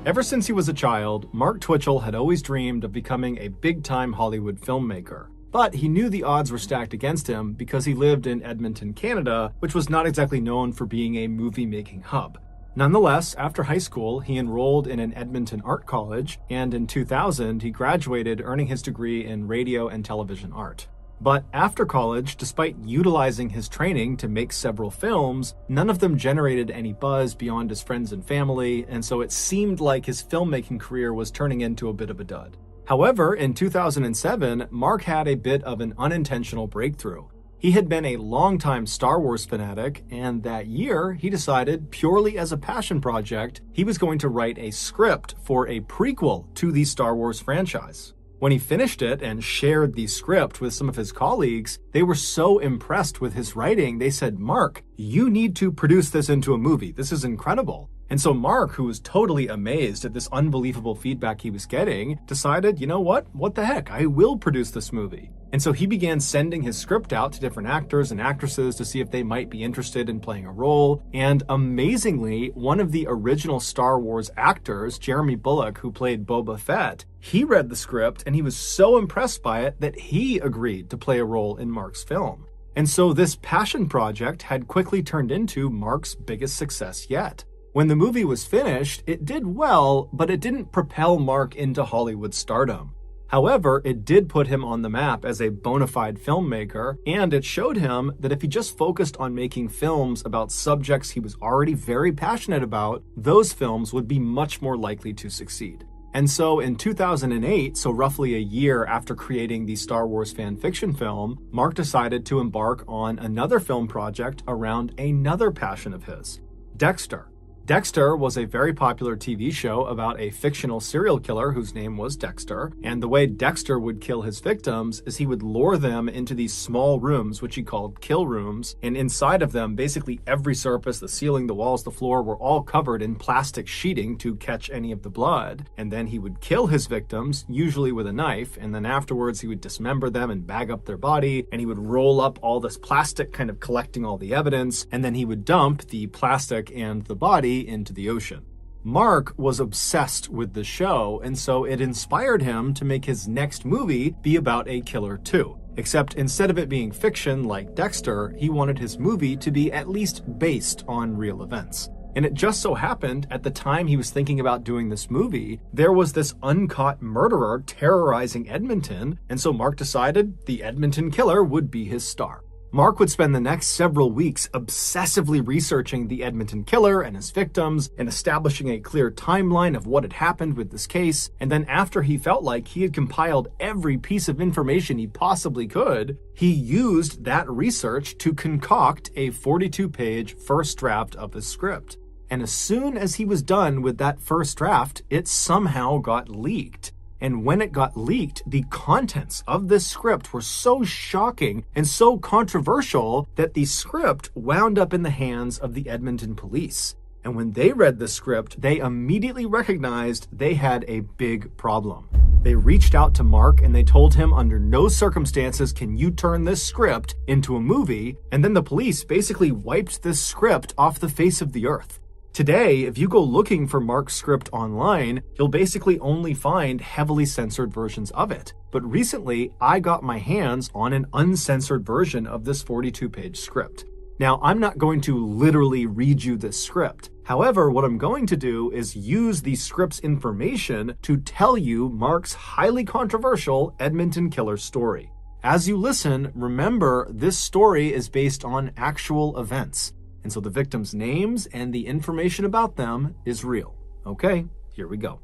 Ever since he was a child, Mark Twitchell had always dreamed of becoming a big-time Hollywood filmmaker. But he knew the odds were stacked against him because he lived in Edmonton, Canada, which was not exactly known for being a movie-making hub. Nonetheless, after high school, he enrolled in an Edmonton art college, and in 2000, he graduated earning his degree in radio and television art. But after college, despite utilizing his training to make several films, none of them generated any buzz beyond his friends and family, and so it seemed like his filmmaking career was turning into a bit of a dud. However, in 2007, Mark had a bit of an unintentional breakthrough. He had been a longtime Star Wars fanatic, and that year, he decided, purely as a passion project, he was going to write a script for a prequel to the Star Wars franchise. When he finished it and shared the script with some of his colleagues, they were so impressed with his writing, they said, "Mark, you need to produce this into a movie. This is incredible." And so Mark, who was totally amazed at this unbelievable feedback he was getting, decided, you know what the heck, I will produce this movie. And so he began sending his script out to different actors and actresses to see if they might be interested in playing a role. And amazingly, one of the original Star Wars actors, Jeremy Bulloch, who played Boba Fett, he read the script and he was so impressed by it that he agreed to play a role in Mark's film. And so this passion project had quickly turned into Mark's biggest success yet. When the movie was finished, it did well, but it didn't propel Mark into Hollywood stardom. However, it did put him on the map as a bona fide filmmaker, and it showed him that if he just focused on making films about subjects he was already very passionate about, those films would be much more likely to succeed. And so in 2008, so roughly a year after creating the Star Wars fan fiction film, Mark decided to embark on another film project around another passion of his, Dexter. Dexter was a very popular TV show about a fictional serial killer whose name was Dexter, and the way Dexter would kill his victims is he would lure them into these small rooms, which he called kill rooms, and inside of them, basically every surface, the ceiling, the walls, the floor, were all covered in plastic sheeting to catch any of the blood, and then he would kill his victims, usually with a knife, and then afterwards he would dismember them and bag up their body, and he would roll up all this plastic, kind of collecting all the evidence, and then he would dump the plastic and the body into the ocean. Mark was obsessed with the show, and so it inspired him to make his next movie be about a killer too. Except instead of it being fiction like Dexter, he wanted his movie to be at least based on real events. And it just so happened, at the time he was thinking about doing this movie, there was this uncaught murderer terrorizing Edmonton, and so Mark decided the Edmonton killer would be his star. Mark would spend the next several weeks obsessively researching the Edmonton killer and his victims and establishing a clear timeline of what had happened with this case. And then after he felt like he had compiled every piece of information he possibly could, he used that research to concoct a 42-page first draft of his script. And as soon as he was done with that first draft, it somehow got leaked. And when it got leaked, the contents of this script were so shocking and so controversial that the script wound up in the hands of the Edmonton police. And when they read the script, they immediately recognized they had a big problem. They reached out to Mark and they told him under no circumstances can you turn this script into a movie, and then the police basically wiped this script off the face of the earth. Today, if you go looking for Mark's script online, you'll basically only find heavily censored versions of it. But recently, I got my hands on an uncensored version of this 42-page script. Now, I'm not going to literally read you this script. However, what I'm going to do is use the script's information to tell you Mark's highly controversial Edmonton killer story. As you listen, remember this story is based on actual events. And so the victims' names and the information about them is real. Okay, here we go.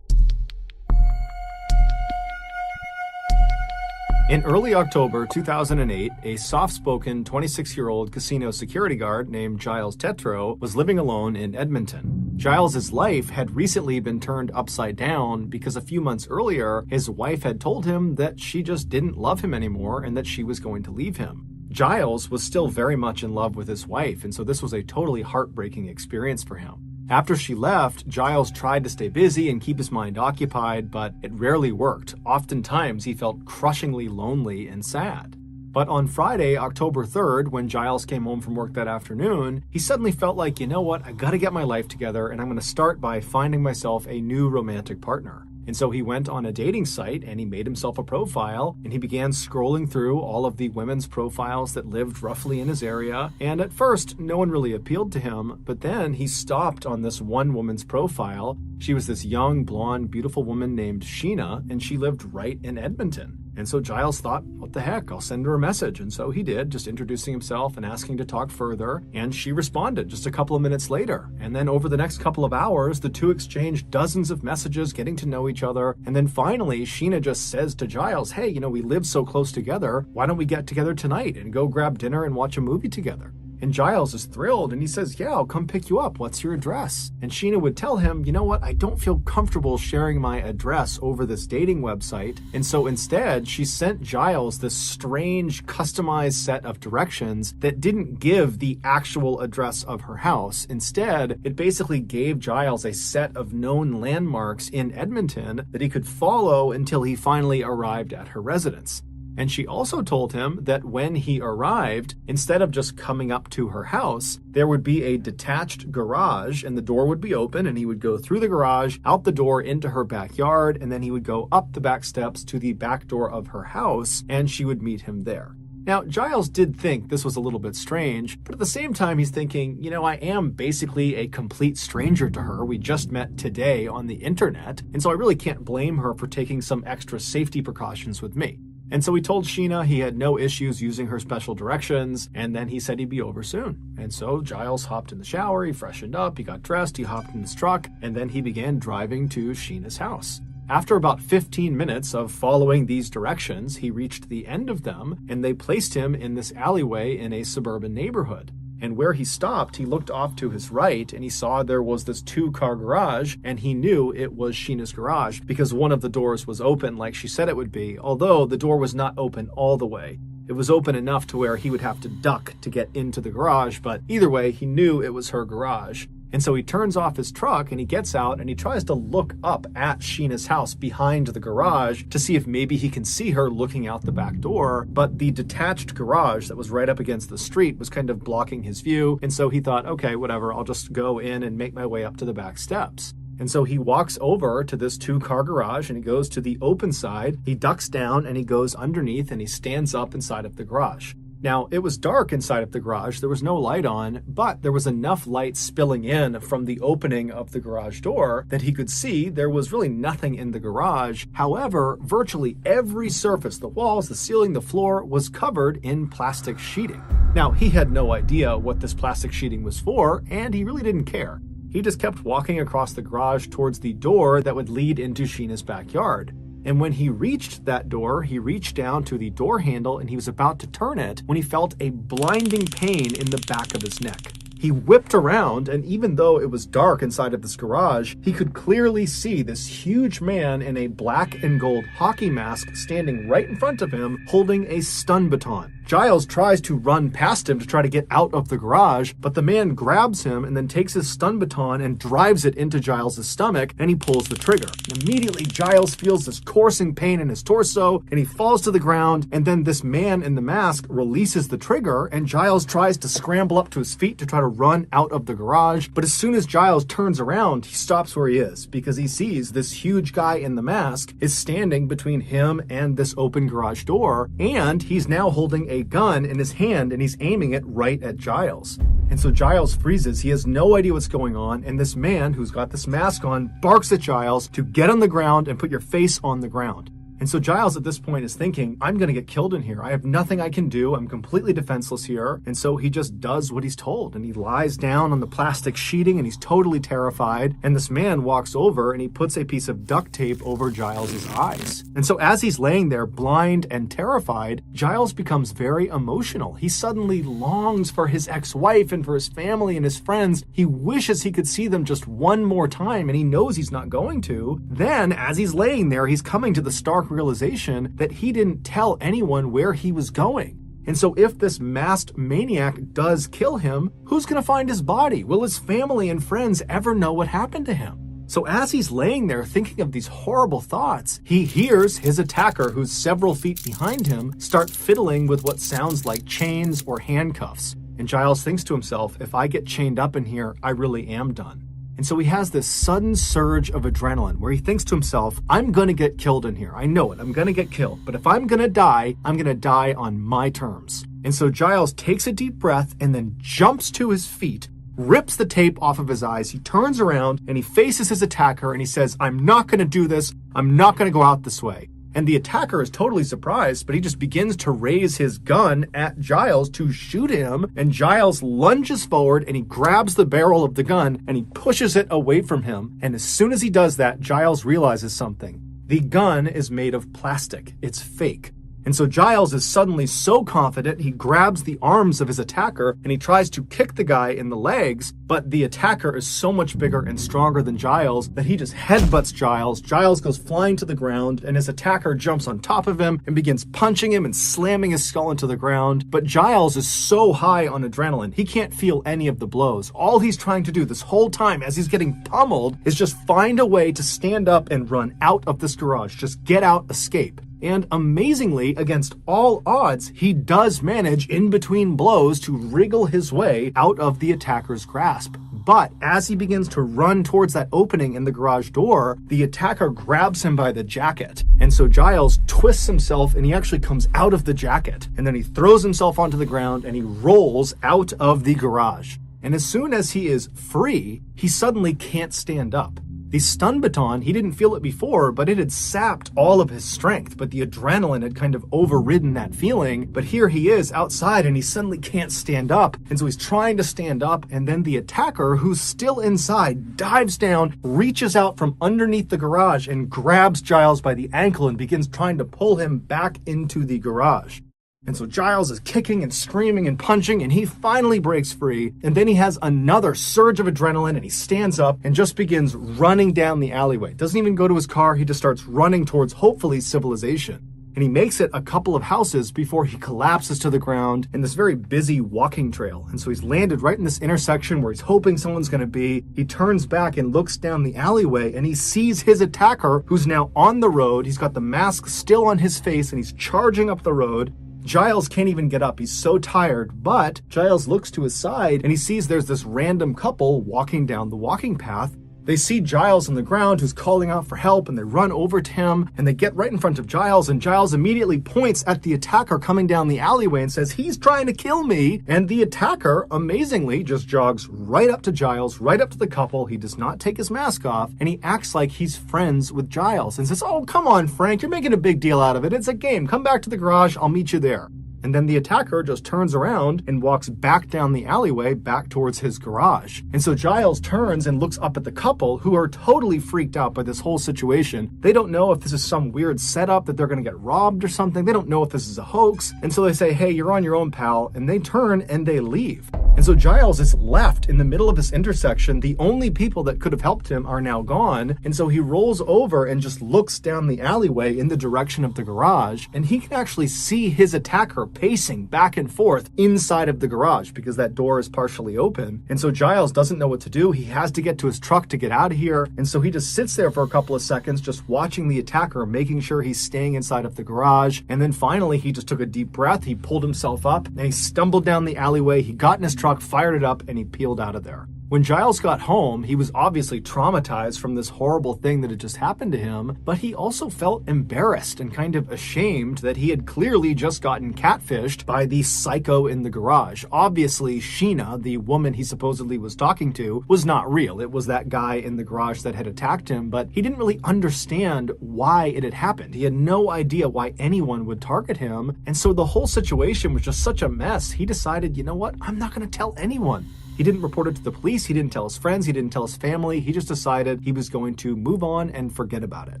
In early October 2008, a soft-spoken 26-year-old casino security guard named Giles Tetreault was living alone in Edmonton. Giles's life had recently been turned upside down because a few months earlier, his wife had told him that she just didn't love him anymore and that she was going to leave him. Giles was still very much in love with his wife, and so this was a totally heartbreaking experience for him. After she left, Giles tried to stay busy and keep his mind occupied, but it rarely worked. Oftentimes, he felt crushingly lonely and sad. But on Friday, October 3rd, when Giles came home from work that afternoon, he suddenly felt like, you know what, I gotta get my life together, and I'm gonna start by finding myself a new romantic partner. And so he went on a dating site and he made himself a profile, and he began scrolling through all of the women's profiles that lived roughly in his area. And at first, no one really appealed to him, but then he stopped on this one woman's profile. She was this young, blonde, beautiful woman named Sheena, and she lived right in Edmonton. And so Giles thought, what the heck, I'll send her a message. And so he did, just introducing himself and asking to talk further. And she responded just a couple of minutes later. And then over the next couple of hours, the two exchanged dozens of messages, getting to know each other. And then finally, Sheena just says to Giles, hey, we live so close together. Why don't we get together tonight and go grab dinner and watch a movie together? And Giles is thrilled, and he says, yeah, I'll come pick you up. What's your address? And Sheena would tell him, you know what, I don't feel comfortable sharing my address over this dating website. And so instead, she sent Giles this strange, customized set of directions that didn't give the actual address of her house. Instead, it basically gave Giles a set of known landmarks in Edmonton that he could follow until he finally arrived at her residence. And she also told him that when he arrived, instead of just coming up to her house, there would be a detached garage and the door would be open, and he would go through the garage, out the door into her backyard, and then he would go up the back steps to the back door of her house, and she would meet him there. Now, Giles did think this was a little bit strange, but at the same time, he's thinking, I am basically a complete stranger to her. We just met today on the internet, and so I really can't blame her for taking some extra safety precautions with me. And so he told Sheena he had no issues using her special directions, and then he said he'd be over soon. And so Giles hopped in the shower, he freshened up, he got dressed, he hopped in his truck, and then he began driving to Sheena's house. After about 15 minutes of following these directions, he reached the end of them, and they placed him in this alleyway in a suburban neighborhood. And where he stopped, he looked off to his right and he saw there was this 2-car garage, and he knew it was Sheena's garage because one of the doors was open like she said it would be, although the door was not open all the way. It was open enough to where he would have to duck to get into the garage, but either way, he knew it was her garage. And so he turns off his truck and he gets out and he tries to look up at Sheena's house behind the garage to see if maybe he can see her looking out the back door. But the detached garage that was right up against the street was kind of blocking his view. And so he thought, okay, whatever, I'll just go in and make my way up to the back steps. And so he walks over to this 2-car garage and he goes to the open side. He ducks down and he goes underneath and he stands up inside of the garage. Now, it was dark inside of the garage, there was no light on, but there was enough light spilling in from the opening of the garage door that he could see there was really nothing in the garage. However, virtually every surface, the walls, the ceiling, the floor, was covered in plastic sheeting. Now, he had no idea what this plastic sheeting was for, and he really didn't care. He just kept walking across the garage towards the door that would lead into Sheena's backyard. And when he reached that door, he reached down to the door handle and he was about to turn it when he felt a blinding pain in the back of his neck. He whipped around, and even though it was dark inside of this garage, he could clearly see this huge man in a black and gold hockey mask standing right in front of him, holding a stun baton. Giles tries to run past him to try to get out of the garage, but the man grabs him and then takes his stun baton and drives it into Giles' stomach, and he pulls the trigger. And immediately, Giles feels this coursing pain in his torso, and he falls to the ground, and then this man in the mask releases the trigger, and Giles tries to scramble up to his feet to try to run out of the garage. But as soon as Giles turns around, he stops where he is, because he sees this huge guy in the mask is standing between him and this open garage door, and he's now holding a gun in his hand and he's aiming it right at Giles. And so Giles freezes. He has no idea what's going on, and this man who's got this mask on barks at Giles to get on the ground and put your face on the ground. And so Giles at this point is thinking, I'm going to get killed in here. I have nothing I can do. I'm completely defenseless here. And so he just does what he's told, and he lies down on the plastic sheeting and he's totally terrified. And this man walks over and he puts a piece of duct tape over Giles's eyes. And so as he's laying there blind and terrified, Giles becomes very emotional. He suddenly longs for his ex-wife and for his family and his friends. He wishes he could see them just one more time, and he knows he's not going to. Then as he's laying there, he's coming to the stark realization that he didn't tell anyone where he was going. And so if this masked maniac does kill him, who's going to find his body? Will his family and friends ever know what happened to him? So as he's laying there thinking of these horrible thoughts, he hears his attacker, who's several feet behind him, start fiddling with what sounds like chains or handcuffs. And Giles thinks to himself, if I get chained up in here, I really am done. And so he has this sudden surge of adrenaline where he thinks to himself, I'm going to get killed in here. I know it. I'm going to get killed. But if I'm going to die, I'm going to die on my terms. And so Giles takes a deep breath and then jumps to his feet, rips the tape off of his eyes. He turns around and he faces his attacker and he says, I'm not going to do this. I'm not going to go out this way. And the attacker is totally surprised, but he just begins to raise his gun at Giles to shoot him. And Giles lunges forward and he grabs the barrel of the gun and he pushes it away from him. And as soon as he does that, Giles realizes something. The gun is made of plastic. It's fake. And so Giles is suddenly so confident, he grabs the arms of his attacker and he tries to kick the guy in the legs, but the attacker is so much bigger and stronger than Giles that he just headbutts Giles. Giles goes flying to the ground and his attacker jumps on top of him and begins punching him and slamming his skull into the ground. But Giles is so high on adrenaline, he can't feel any of the blows. All he's trying to do this whole time as he's getting pummeled is just find a way to stand up and run out of this garage. Just get out, escape. And amazingly, against all odds, he does manage in between blows to wriggle his way out of the attacker's grasp. But as he begins to run towards that opening in the garage door, the attacker grabs him by the jacket. And so Giles twists himself and he actually comes out of the jacket. And then he throws himself onto the ground and he rolls out of the garage. And as soon as he is free, he suddenly can't stand up. The stun baton, he didn't feel it before, but it had sapped all of his strength, but the adrenaline had kind of overridden that feeling. But here he is outside and he suddenly can't stand up. And so he's trying to stand up, and then the attacker, who's still inside, dives down, reaches out from underneath the garage and grabs Giles by the ankle and begins trying to pull him back into the garage. And so Giles is kicking and screaming and punching, and he finally breaks free. And then he has another surge of adrenaline, and he stands up and just begins running down the alleyway. Doesn't even go to his car. He just starts running towards, hopefully, civilization. And he makes it a couple of houses before he collapses to the ground in this very busy walking trail. And so he's landed right in this intersection where he's hoping someone's going to be. He turns back and looks down the alleyway, and he sees his attacker, who's now on the road. He's got the mask still on his face, and he's charging up the road. Giles can't even get up. He's so tired, but Giles looks to his side and he sees there's this random couple walking down the walking path. They see Giles on the ground who's calling out for help, and they run over to him and they get right in front of Giles, and Giles immediately points at the attacker coming down the alleyway and says, he's trying to kill me. And the attacker amazingly just jogs right up to Giles, right up to the couple. He does not take his mask off and he acts like he's friends with Giles and says, oh, come on, Frank, you're making a big deal out of it. It's a game. Come back to the garage. I'll meet you there. And then the attacker just turns around and walks back down the alleyway back towards his garage. And so Giles turns and looks up at the couple, who are totally freaked out by this whole situation. They don't know if this is some weird setup that they're going to get robbed or something. They don't know if this is a hoax. And so they say, hey, you're on your own, pal. And they turn and they leave. And so Giles is left in the middle of this intersection. The only people that could have helped him are now gone. And so he rolls over and just looks down the alleyway in the direction of the garage. And he can actually see his attacker pacing back and forth inside of the garage because that door is partially open. And so Giles doesn't know what to do. He has to get to his truck to get out of here. And so he just sits there for a couple of seconds, just watching the attacker, making sure he's staying inside of the garage. And then finally, he just took a deep breath. He pulled himself up and he stumbled down the alleyway. He got in his truck, fired it up, and he peeled out of there. When Giles got home, he was obviously traumatized from this horrible thing that had just happened to him, but he also felt embarrassed and kind of ashamed that he had clearly just gotten catfished by the psycho in the garage. Obviously, Sheena, the woman he supposedly was talking to, was not real. It was that guy in the garage that had attacked him, but he didn't really understand why it had happened. He had no idea why anyone would target him, and so the whole situation was just such a mess. He decided, you know what, I'm not going to tell anyone. He didn't report it to the police, he didn't tell his friends, he didn't tell his family, he just decided he was going to move on and forget about it.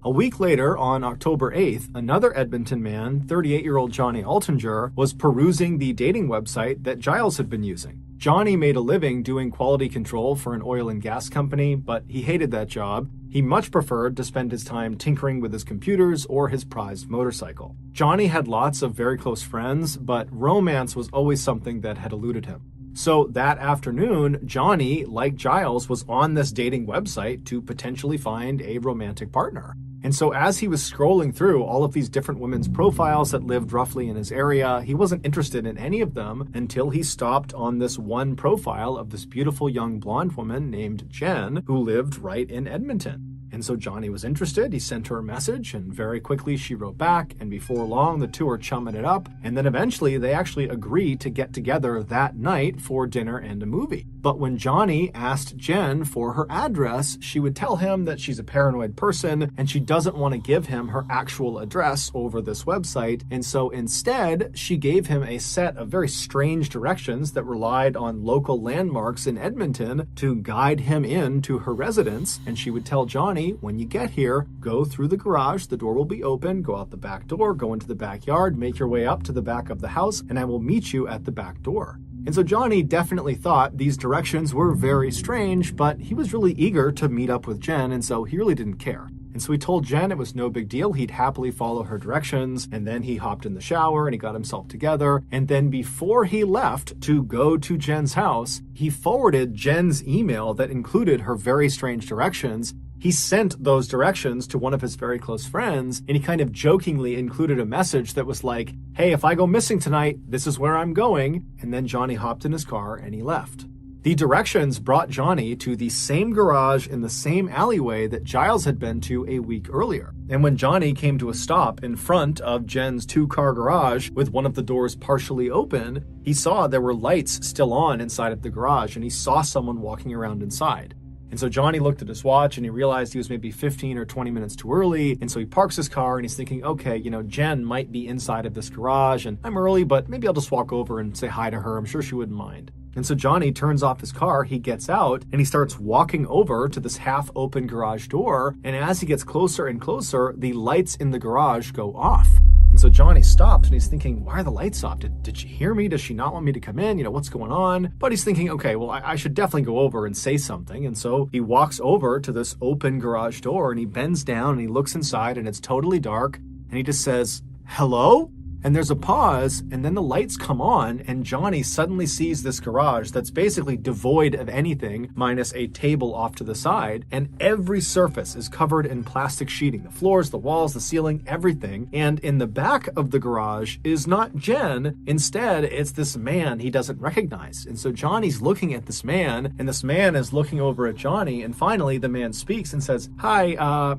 A week later, on October 8th, another Edmonton man, 38-year-old Johnny Altinger, was perusing the dating website that Giles had been using. Johnny made a living doing quality control for an oil and gas company, but he hated that job. He much preferred to spend his time tinkering with his computers or his prized motorcycle. Johnny had lots of very close friends, but romance was always something that had eluded him. So that afternoon, Johnny, like Giles, was on this dating website to potentially find a romantic partner. And so as he was scrolling through all of these different women's profiles that lived roughly in his area, he wasn't interested in any of them until he stopped on this one profile of this beautiful young blonde woman named Jen, who lived right in Edmonton. And so Johnny was interested. He sent her a message, and very quickly she wrote back, and before long the two are chumming it up, and then eventually they actually agree to get together that night for dinner and a movie. But when Johnny asked Jen for her address, she would tell him that she's a paranoid person and she doesn't want to give him her actual address over this website, and so instead she gave him a set of very strange directions that relied on local landmarks in Edmonton to guide him into her residence. And she would tell Johnny, when you get here, go through the garage, the door will be open, go out the back door, go into the backyard, make your way up to the back of the house, and I will meet you at the back door. And so Johnny definitely thought these directions were very strange, but he was really eager to meet up with Jen, and so he really didn't care. And so he told Jen it was no big deal, he'd happily follow her directions, and then he hopped in the shower and he got himself together, and then before he left to go to Jen's house, he forwarded Jen's email that included her very strange directions. He sent those directions to one of his very close friends, and he kind of jokingly included a message that was like, hey, if I go missing tonight, this is where I'm going. And then Johnny hopped in his car and he left. The directions brought Johnny to the same garage in the same alleyway that Giles had been to a week earlier. And when Johnny came to a stop in front of Jen's two-car garage with one of the doors partially open, he saw there were lights still on inside of the garage, and he saw someone walking around inside. And so Johnny looked at his watch and he realized he was maybe 15 or 20 minutes too early. And so he parks his car and he's thinking, okay, Jen might be inside of this garage and I'm early, but maybe I'll just walk over and say hi to her. I'm sure she wouldn't mind. And so Johnny turns off his car, he gets out, and he starts walking over to this half-open garage door. And as he gets closer and closer, the lights in the garage go off. And so Johnny stops and he's thinking, why are the lights off? Did she hear me? Does she not want me to come in? What's going on? But he's thinking, okay, well, I should definitely go over and say something. And so he walks over to this open garage door and he bends down and he looks inside and it's totally dark. And he just says, hello? And there's a pause, and then the lights come on, and Johnny suddenly sees this garage that's basically devoid of anything, minus a table off to the side, and every surface is covered in plastic sheeting. The floors, the walls, the ceiling, everything. And in the back of the garage is not Jen. Instead, it's this man he doesn't recognize. And so Johnny's looking at this man, and this man is looking over at Johnny, and finally the man speaks and says, hi,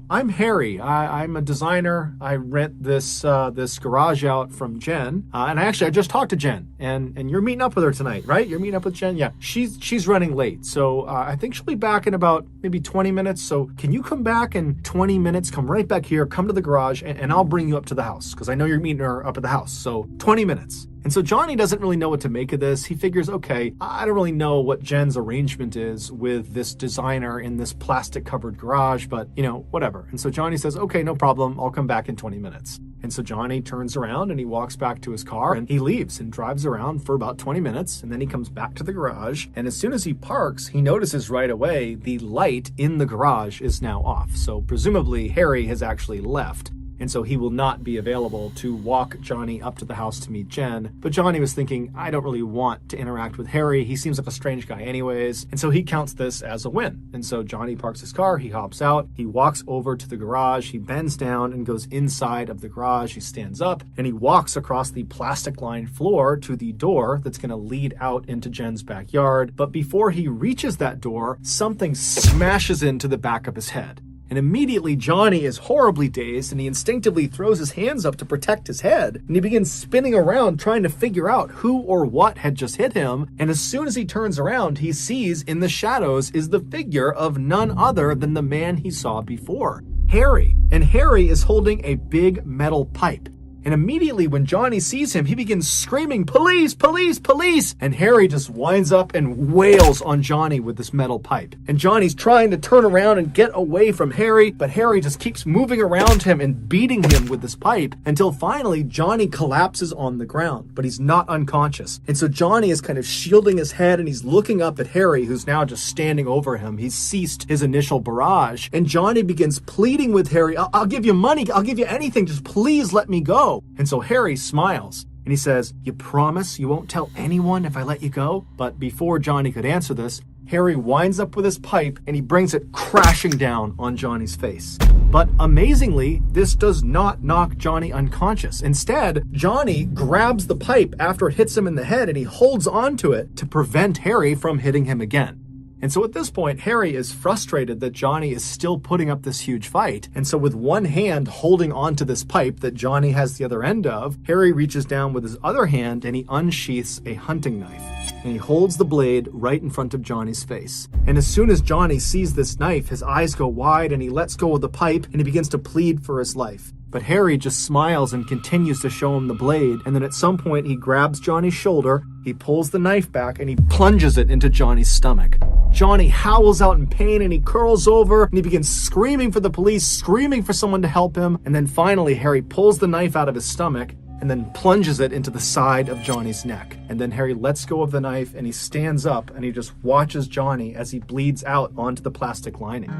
I'm Harry. I'm a designer. I rent this garage out from Jen, and I just talked to Jen, and you're meeting up with her tonight, right? You're meeting up with Jen? Yeah, she's running late, so I think she'll be back in about maybe 20 minutes, so can you come back in 20 minutes, come right back here, come to the garage, and I'll bring you up to the house, because I know you're meeting her up at the house, so 20 minutes. And so Johnny doesn't really know what to make of this. He figures, okay, I don't really know what Jen's arrangement is with this designer in this plastic-covered garage, but, whatever. And so Johnny says, okay, no problem. I'll come back in 20 minutes. And so Johnny turns around and he walks back to his car and he leaves and drives around for about 20 minutes. And then he comes back to the garage. And as soon as he parks, he notices right away the light in the garage is now off. So presumably Harry has actually left. And so he will not be available to walk Johnny up to the house to meet Jen. But Johnny was thinking, I don't really want to interact with Harry. He seems like a strange guy anyways. And so he counts this as a win. And so Johnny parks his car, he hops out, he walks over to the garage, he bends down and goes inside of the garage. He stands up and he walks across the plastic-lined floor to the door that's going to lead out into Jen's backyard. But before he reaches that door, something smashes into the back of his head. And immediately Johnny is horribly dazed and he instinctively throws his hands up to protect his head. And he begins spinning around trying to figure out who or what had just hit him. And as soon as he turns around, he sees in the shadows is the figure of none other than the man he saw before, Harry. And Harry is holding a big metal pipe. And immediately when Johnny sees him, he begins screaming, police, police, police. And Harry just winds up and wails on Johnny with this metal pipe. And Johnny's trying to turn around and get away from Harry, but Harry just keeps moving around him and beating him with this pipe until finally Johnny collapses on the ground, but he's not unconscious. And so Johnny is kind of shielding his head and he's looking up at Harry, who's now just standing over him. He's ceased his initial barrage. And Johnny begins pleading with Harry, I'll give you money, I'll give you anything, just please let me go. And so Harry smiles And he says, "You promise you won't tell anyone if I let you go?" But before Johnny could answer this, Harry winds up with his pipe and he brings it crashing down on Johnny's face. But amazingly, this does not knock Johnny unconscious. Instead, Johnny grabs the pipe after it hits him in the head and he holds onto it to prevent Harry from hitting him again. And so at this point, Harry is frustrated that Johnny is still putting up this huge fight. And so with one hand holding onto this pipe that Johnny has the other end of, Harry reaches down with his other hand and he unsheaths a hunting knife. And he holds the blade right in front of Johnny's face. And as soon as Johnny sees this knife, his eyes go wide and he lets go of the pipe and he begins to plead for his life. But Harry just smiles and continues to show him the blade. And then at some point, he grabs Johnny's shoulder, he pulls the knife back, and he plunges it into Johnny's stomach. Johnny howls out in pain and he curls over and he begins screaming for the police, screaming for someone to help him. And then finally, Harry pulls the knife out of his stomach and then plunges it into the side of Johnny's neck. And then Harry lets go of the knife and he stands up and he just watches Johnny as he bleeds out onto the plastic lining.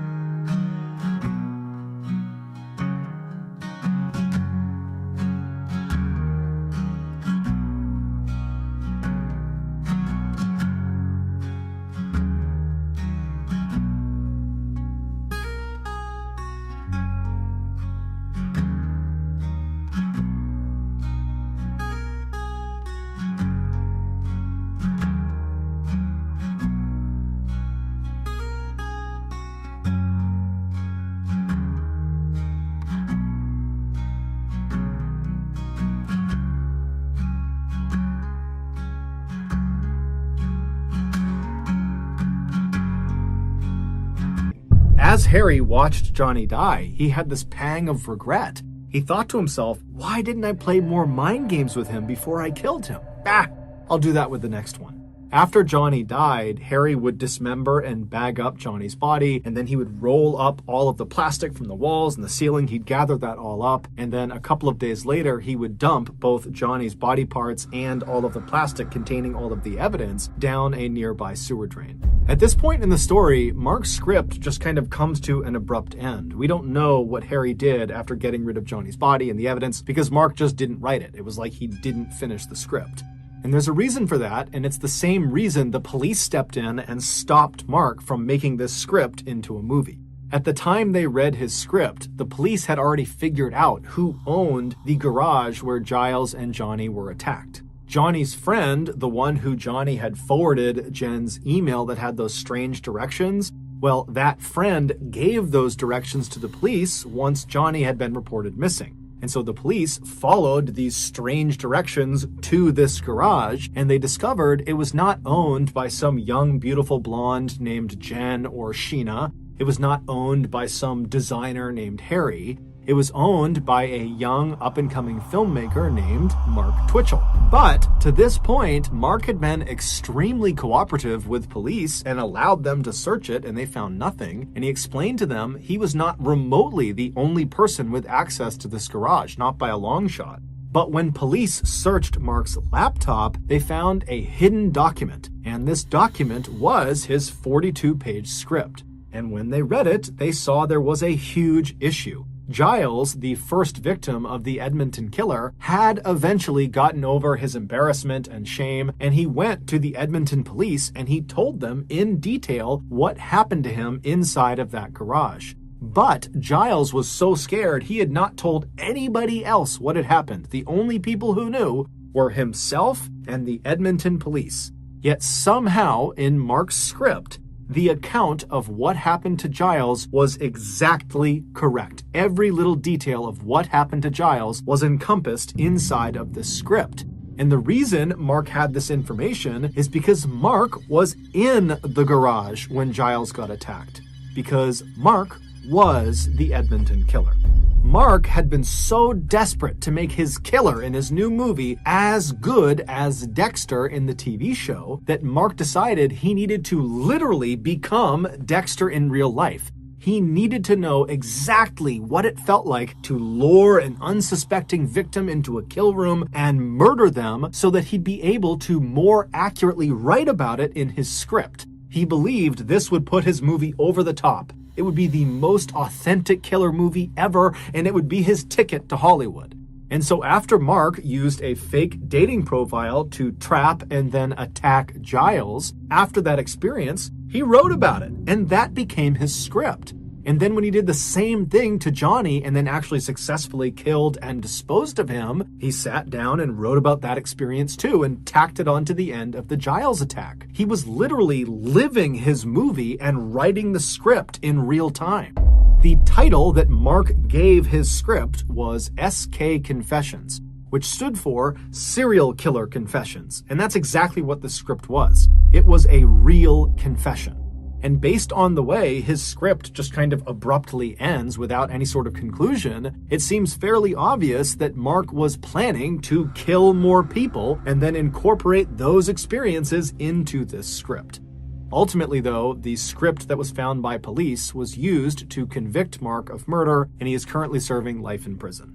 As Harry watched Johnny die, he had this pang of regret. He thought to himself, why didn't I play more mind games with him before I killed him? I'll do that with the next one. After Johnny died, Harry would dismember and bag up Johnny's body, and then he would roll up all of the plastic from the walls and the ceiling. He'd gather that all up, and then a couple of days later, he would dump both Johnny's body parts and all of the plastic containing all of the evidence down a nearby sewer drain. At this point in the story, Mark's script just kind of comes to an abrupt end. We don't know what Harry did after getting rid of Johnny's body and the evidence because Mark just didn't write it. It was like he didn't finish the script. And there's a reason for that, and it's the same reason the police stepped in and stopped Mark from making this script into a movie. At the time they read his script, the police had already figured out who owned the garage where Giles and Johnny were attacked. Johnny's friend, the one who Johnny had forwarded Jen's email that had those strange directions, well, that friend gave those directions to the police once Johnny had been reported missing. And so the police followed these strange directions to this garage, and they discovered it was not owned by some young, beautiful blonde named Jen or Sheena. It was not owned by some designer named Harry. It was owned by a young, up-and-coming filmmaker named Mark Twitchell. But to this point, Mark had been extremely cooperative with police and allowed them to search it, and they found nothing. And he explained to them he was not remotely the only person with access to this garage, not by a long shot. But when police searched Mark's laptop, they found a hidden document, and this document was his 42-page script. And when they read it, they saw there was a huge issue. Giles, the first victim of the Edmonton killer, had eventually gotten over his embarrassment and shame, and he went to the Edmonton police and he told them in detail what happened to him inside of that garage. But Giles was so scared he had not told anybody else what had happened. The only people who knew were himself and the Edmonton police. Yet somehow, in Mark's script, the account of what happened to Giles was exactly correct. Every little detail of what happened to Giles was encompassed inside of the script. And the reason Mark had this information is because Mark was in the garage when Giles got attacked. Because Mark was the Edmonton killer. Mark had been so desperate to make his killer in his new movie as good as Dexter in the TV show that Mark decided he needed to literally become Dexter in real life. He needed to know exactly what it felt like to lure an unsuspecting victim into a kill room and murder them so that he'd be able to more accurately write about it in his script. He believed this would put his movie over the top. It would be the most authentic killer movie ever, and it would be his ticket to Hollywood. And so after Mark used a fake dating profile to trap and then attack Giles, after that experience, he wrote about it, and that became his script. And then when he did the same thing to Johnny and then actually successfully killed and disposed of him, he sat down and wrote about that experience too and tacked it onto the end of the Giles attack. He was literally living his movie and writing the script in real time. The title that Mark gave his script was SK Confessions, which stood for Serial Killer Confessions. And that's exactly what the script was. It was a real confession. And based on the way his script just kind of abruptly ends without any sort of conclusion, it seems fairly obvious that Mark was planning to kill more people and then incorporate those experiences into this script. Ultimately, though, the script that was found by police was used to convict Mark of murder, and he is currently serving life in prison.